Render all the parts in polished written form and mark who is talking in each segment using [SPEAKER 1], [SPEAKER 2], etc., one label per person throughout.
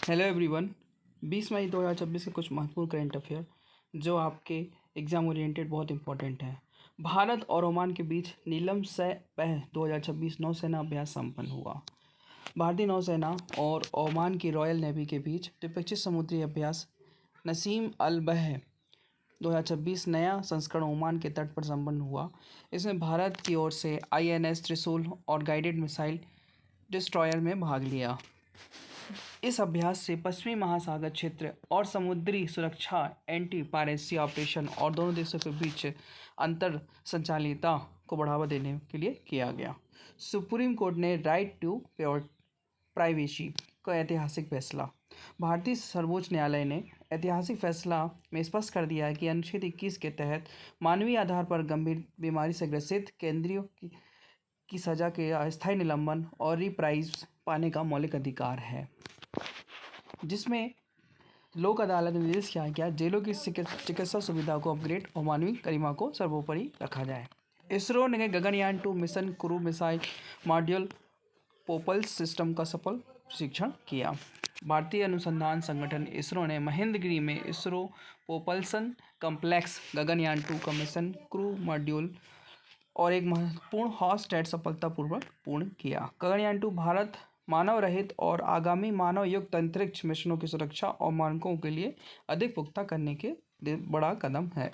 [SPEAKER 1] Hello everyone. 20 मई 2026 के कुछ महत्वपूर्ण करंट अफेयर जो आपके एग्ज़ाम ओरिएंटेड बहुत इंपॉर्टेंट हैं। भारत और ओमान के बीच नीलम सैपह 2026 नौसेना अभ्यास संपन्न हुआ। भारतीय नौसेना और ओमान की रॉयल नेवी के बीच द्विपक्षीय समुद्री अभ्यास नसीम अल बह 2026 नया संस्करण ओमान के तट पर संपन्न हुआ। इसमें भारत की ओर से INS त्रिशूल और गाइडेड मिसाइल डिस्ट्रॉयर में भाग लिया। इस अभ्यास से पश्चिमी महासागर क्षेत्र और समुद्री सुरक्षा, एंटी पायरेसी ऑपरेशन और दोनों देशों के बीच अंतर संचालिता को बढ़ावा देने के लिए किया गया। सुप्रीम कोर्ट ने राइट टू प्राइवेसी का ऐतिहासिक फैसला। भारतीय सर्वोच्च न्यायालय ने ऐतिहासिक फैसला में स्पष्ट कर दिया है कि अनुच्छेद 21 के तहत मानवीय आधार पर गंभीर बीमारी से ग्रसित केंद्रीय की सजा के अस्थायी निलंबन और रिप्राइज पाने का मौलिक अधिकार है, जिसमें लोक अदालत ने निर्देश किया गया जेलों की चिकित्सा सुविधा को अपग्रेड और मानवीय गरिमा को सर्वोपरि रखा जाए। इसरो ने Gaganyaan 2 mission crew missile module propels system का सफल परीक्षण किया। भारतीय अनुसंधान संगठन इसरो ने महेंद्रगिरी में इसरो पोपल्सन कॉम्प्लेक्स गगनयान 2 का मिशन क्रू मॉड्यूल और एक महत्वपूर्ण हॉट स्टैट सफलतापूर्वक पूर्ण किया। गगनयान 2 भारत मानव रहित और आगामी मानव युक्त अंतरिक्ष मिशनों की सुरक्षा और मानकों के लिए अधिक पुख्ता करने के बड़ा कदम है।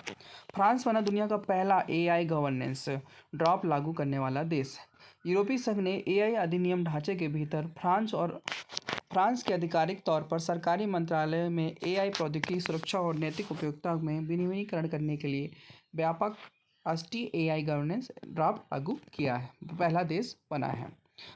[SPEAKER 1] फ्रांस बना दुनिया का पहला AI गवर्नेंस ड्रॉप लागू करने वाला देश। यूरोपीय संघ ने AI अधिनियम ढांचे के भीतर फ्रांस के आधिकारिक तौर पर सरकारी मंत्रालय में AI प्रौद्योगिकी सुरक्षा और नैतिक उपयोगिता में विनियमीकरण करने के लिए व्यापक राष्ट्रीय AI गवर्नेंस ड्राफ्ट लागू किया है, पहला देश बना है।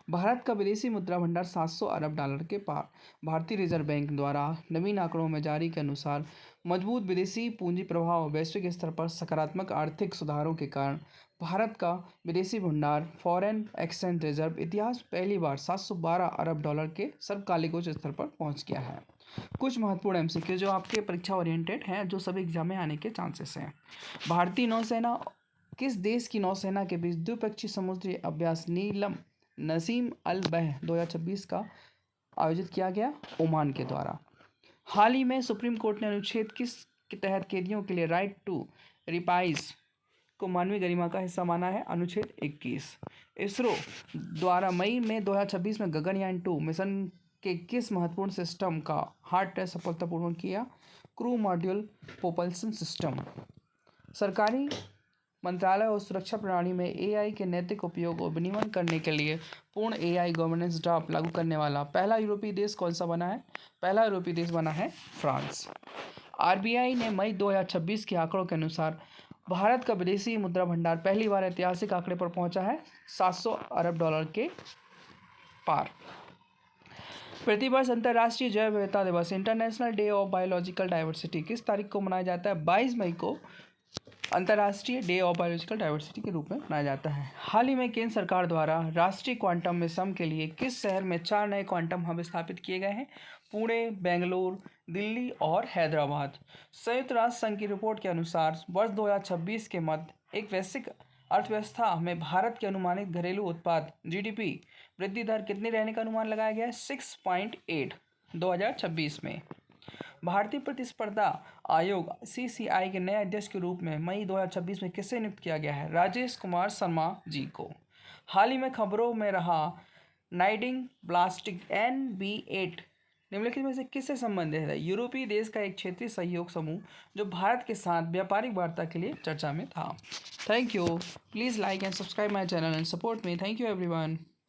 [SPEAKER 1] भारत का विदेशी मुद्रा भंडार 700 अरब डॉलर के पार। भारतीय रिजर्व बैंक द्वारा नवीन आंकड़ों में जारी के अनुसार मजबूत विदेशी पूंजी प्रवाह वैश्विक स्तर पर सकारात्मक आर्थिक सुधारों के कारण भारत का विदेशी भंडार फॉरेन एक्सचेंज रिजर्व इतिहास पहली बार 712 अरब डॉलर के सर्वकालिक उच्च स्तर पर पहुंच गया है। कुछ महत्वपूर्ण MCQ जो आपके परीक्षा ओरिएंटेड हैं, जो सभी एग्जाम में आने के चांसेस हैं। भारतीय नौसेना किस देश की नौसेना के बीच द्विपक्षीय समुद्री अभ्यास नीलम नसीम अल बह 2026 का आयोजित किया गया? ओमान के द्वारा। हाल ही में सुप्रीम कोर्ट ने अनुच्छेद किस के तहत कैदियों के लिए राइट टू रिपाइज को मानवीय गरिमा का हिस्सा माना है? अनुच्छेद 21। इसरो द्वारा मई में 2026 में गगनयान 2 मिशन के किस महत्वपूर्ण सिस्टम का हार्ड टेस्ट सफलतापूर्वक किया? Crew module propulsion system. सरकारी मंत्रालय और सुरक्षा प्रणाली में AI के नैतिक उपयोग और विनियमन करने के लिए पूर्ण AI गवर्नेंस ड्राफ्ट लागू करने वाला पहला यूरोपीय देश कौन सा बना है? पहला यूरोपीय देश बना है फ्रांस। RBI ने मई 2026 के आंकड़ों के अनुसार भारत का विदेशी मुद्रा भंडार पहली बार ऐतिहासिक आंकड़े पर पहुंचा है 700 अरब डॉलर के पार। प्रतिवर्ष अंतर्राष्ट्रीय जैव विविधता दिवस international day of biological diversity किस तारीख को मनाया जाता है? 22 मई को अंतर्राष्ट्रीय डे ऑफ बायोलॉजिकल डाइवर्सिटी के रूप में मनाया जाता है। हाल ही में केंद्र सरकार द्वारा राष्ट्रीय क्वांटम मिशन के लिए किस शहर में 4 नए क्वांटम हब स्थापित किए गए हैं? पुणे, बेंगलुरु, दिल्ली और हैदराबाद। संयुक्त राष्ट्र संघ की रिपोर्ट के अनुसार वर्ष 2026 के मध्य एक वैश्विक अर्थव्यवस्था में भारत के अनुमानित घरेलू उत्पाद GDP वृद्धि दर कितनी रहने का अनुमान लगाया गया है? 6.8 2026 में। भारतीय प्रतिस्पर्धा आयोग CCI के नए अध्यक्ष के रूप में मई 2026 में किसे नियुक्त किया गया है? राजेश कुमार शर्मा जी को। हाल ही में खबरों में रहा नाइडिंग ब्लास्टिक NB8 निम्नलिखित में से किससे संबंधित है? यूरोपीय देश का एक क्षेत्रीय सहयोग समूह जो भारत के साथ व्यापारिक वार्ता के लिए चर्चा में था। Thank you. Please like and subscribe my channel and support me. Thank you everyone.